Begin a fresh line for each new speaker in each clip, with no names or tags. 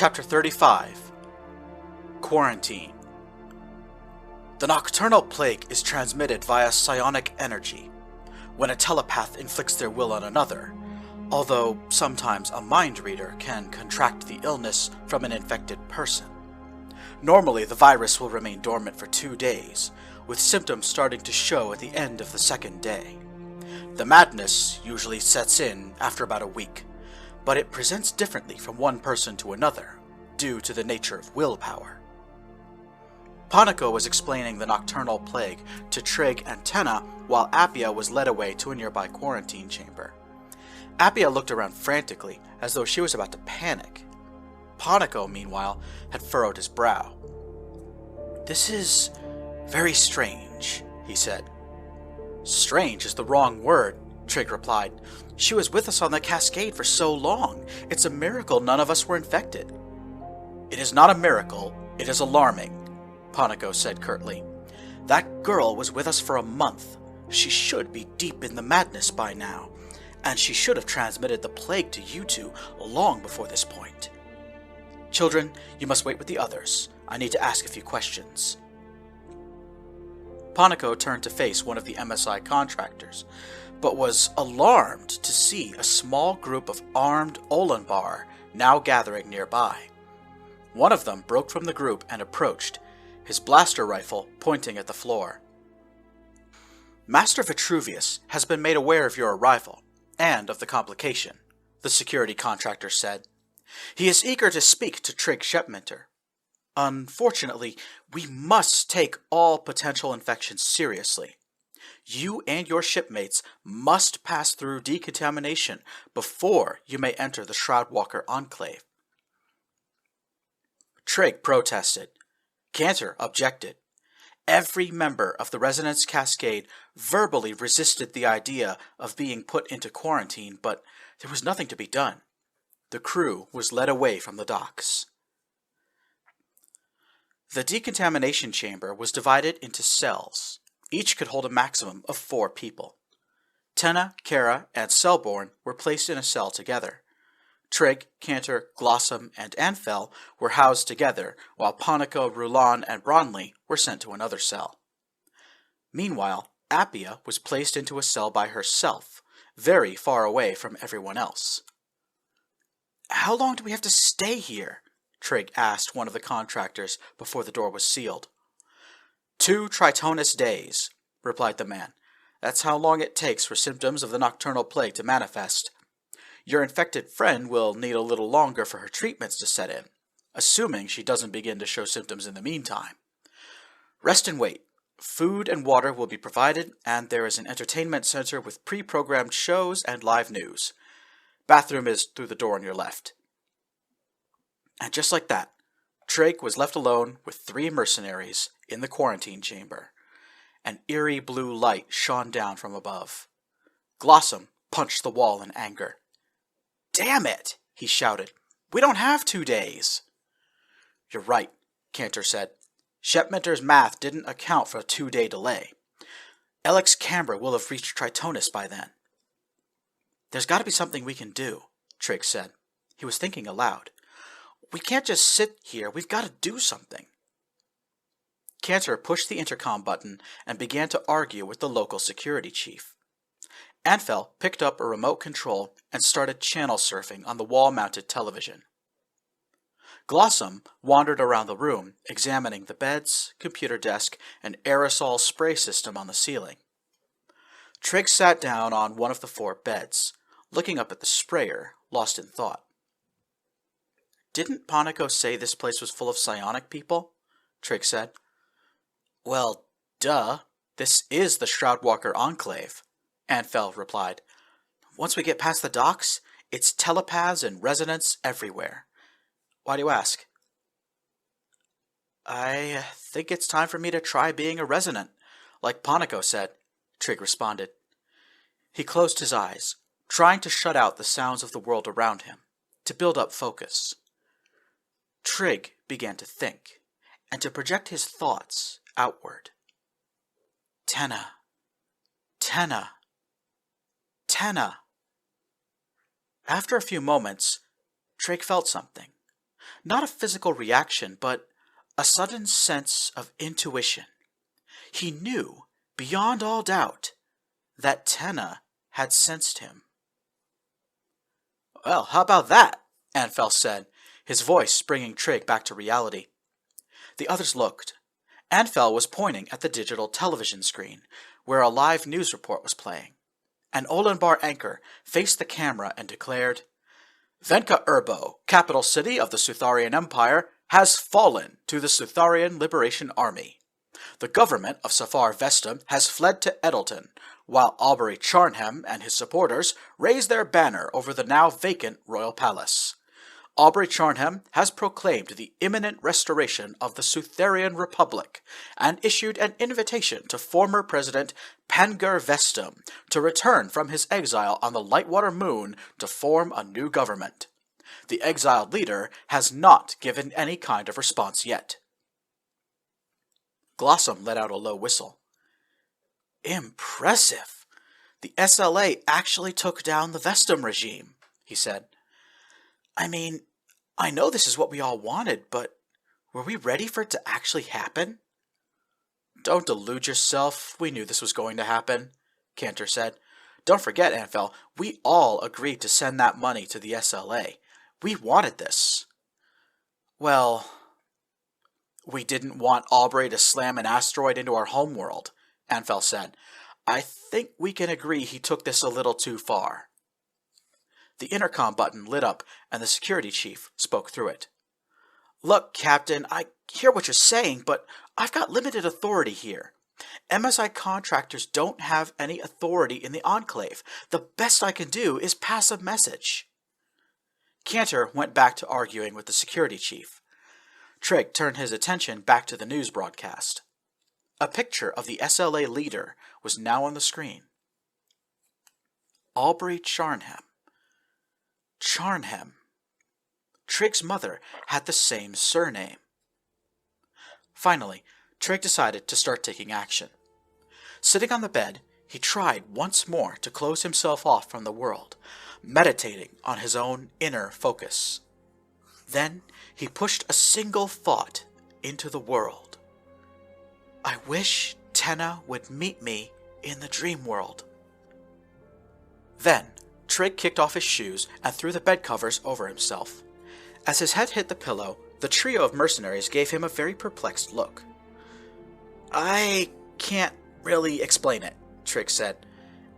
Chapter 35 Quarantine. The nocturnal plague is transmitted via psionic energy, when a telepath inflicts their will on another, although sometimes a mind reader can contract the illness from an infected person. Normally, the virus will remain dormant for 2 days, with symptoms starting to show at the end of the second day. The madness usually sets in after about a week, but it presents differently from one person to another, due to the nature of willpower. Panico was explaining the nocturnal plague to Trig and Tenna while Appia was led away to a nearby quarantine chamber. Appia looked around frantically, as though she was about to panic. Panico, meanwhile, had furrowed his brow. "This is very strange," he said. "Strange is the wrong word," Trig replied. "She was with us on the cascade for so long. It's a miracle none of us were infected." "It is not a miracle, it is alarming," Panico said curtly. "That girl was with us for a month. She should be deep in the madness by now, and she should have transmitted the plague to you two long before this point. Children, you must wait with the others. I need to ask a few questions." Panico turned to face one of the MSI contractors, but was alarmed to see a small group of armed Olenbar now gathering nearby. One of them broke from the group and approached, his blaster rifle pointing at the floor. "Master Vitruvius has been made aware of your arrival, and of the complication," the security contractor said. "He is eager to speak to Trig Shepminter. Unfortunately, we must take all potential infections seriously. You and your shipmates must pass through decontamination before you may enter the Shroudwalker Enclave." Trig protested. Cantor objected. Every member of the Resonance Cascade verbally resisted the idea of being put into quarantine, but there was nothing to be done. The crew was led away from the docks. The decontamination chamber was divided into cells. Each could hold a maximum of 4 people. Tenna, Kara, and Selborn were placed in a cell together. Trig, Cantor, Glossum, and Anfel were housed together, while Panico, Roulan, and Bronley were sent to another cell. Meanwhile, Appia was placed into a cell by herself, very far away from everyone else. "How long do we have to stay here?" Trig asked one of the contractors before the door was sealed. 2 Tritonus days, replied the man. "That's how long it takes for symptoms of the nocturnal plague to manifest. Your infected friend will need a little longer for her treatments to set in, assuming she doesn't begin to show symptoms in the meantime. Rest and wait. Food and water will be provided, and there is an entertainment center with pre-programmed shows and live news. Bathroom is through the door on your left." And just like that, Trig was left alone with 3 mercenaries in the quarantine chamber. An eerie blue light shone down from above. Glossum punched the wall in anger. "Damn it!" he shouted. "We don't have 2 days." "You're right," Cantor said. "Shepminter's math didn't account for a 2-day delay. Alex Canberra will have reached Tritonus by then." "There's got to be something we can do," Trig said. He was thinking aloud. "We can't just sit here. We've got to do something." Cantor pushed the intercom button and began to argue with the local security chief. Anfel picked up a remote control and started channel surfing on the wall-mounted television. Glossum wandered around the room, examining the beds, computer desk, and aerosol spray system on the ceiling. Trig sat down on one of the 4 beds, looking up at the sprayer, lost in thought. "Didn't Panico say this place was full of psionic people?" Trig said. "Well, duh. This is the Shroudwalker Enclave," Anfel replied. "Once we get past the docks, it's telepaths and resonance everywhere. Why do you ask?" "I think it's time for me to try being a resonant, like Panico said," Trig responded. He closed his eyes, trying to shut out the sounds of the world around him, to build up focus. Trig began to think, and to project his thoughts outward. Tenna. Tenna. Tenna. After a few moments, Trig felt something. Not a physical reaction, but a sudden sense of intuition. He knew, beyond all doubt, that Tenna had sensed him. "Well, how about that?" Anfel said, his voice bringing Trig back to reality. The others looked. Anfel was pointing at the digital television screen, where a live news report was playing. An Olenbar anchor faced the camera and declared, "Venka Urbo, capital city of the Sutharian Empire, has fallen to the Sutharian Liberation Army. The government of Safar Vestum has fled to Edelton, while Aubrey Charnham and his supporters raise their banner over the now vacant royal palace. Aubrey Charnham has proclaimed the imminent restoration of the Sutharian Republic and issued an invitation to former President Pangur Vestum to return from his exile on the Lightwater Moon to form a new government. The exiled leader has not given any kind of response yet." Glossom let out a low whistle. "Impressive! The SLA actually took down the Vestum regime," he said. "I mean, I know this is what we all wanted, but were we ready for it to actually happen?" "Don't delude yourself. We knew this was going to happen," Cantor said. "Don't forget, Anfel, we all agreed to send that money to the SLA. We wanted this." "Well, we didn't want Aubrey to slam an asteroid into our homeworld," Anfel said. "I think we can agree he took this a little too far." The intercom button lit up, and the security chief spoke through it. "Look, Captain, I hear what you're saying, but I've got limited authority here. MSI contractors don't have any authority in the Enclave. The best I can do is pass a message." Cantor went back to arguing with the security chief. Trig turned his attention back to the news broadcast. A picture of the SLA leader was now on the screen. Aubrey Charnham. Charnham. Trig's mother had the same surname. Finally, Trig decided to start taking action. Sitting on the bed, he tried once more to close himself off from the world, meditating on his own inner focus. Then he pushed a single thought into the world. "I wish Tenna would meet me in the dream world." Then, Trig kicked off his shoes and threw the bed covers over himself. As his head hit the pillow, the trio of mercenaries gave him a very perplexed look. "I can't really explain it," Trig said.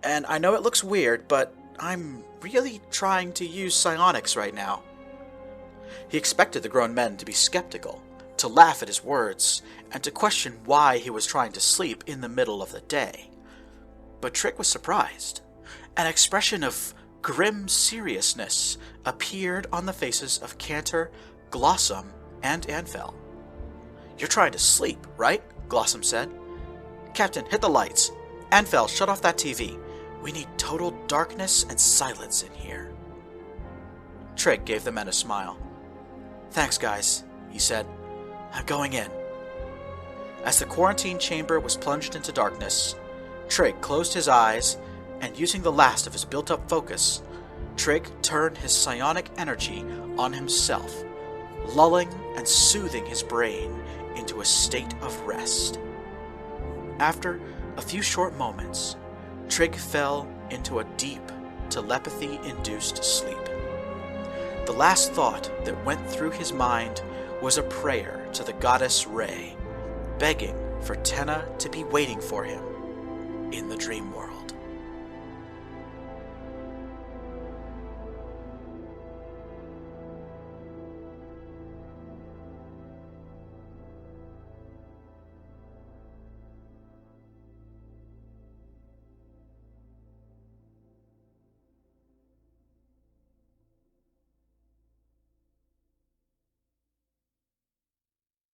"And I know it looks weird, but I'm really trying to use psionics right now." He expected the grown men to be skeptical, to laugh at his words, and to question why he was trying to sleep in the middle of the day. But Trig was surprised. An expression of grim seriousness appeared on the faces of Cantor, Glossom, and Anfel. "You're trying to sleep, right?" Glossom said. "Captain, hit the lights. Anfel, shut off that TV. We need total darkness and silence in here." Trig gave the men a smile. "Thanks, guys," he said. "I'm going in." As the quarantine chamber was plunged into darkness, Trig closed his eyes, and using the last of his built-up focus, Trig turned his psionic energy on himself, lulling and soothing his brain into a state of rest. After a few short moments, Trig fell into a deep, telepathy-induced sleep. The last thought that went through his mind was a prayer to the goddess Ray, begging for Tenna to be waiting for him in the dream world.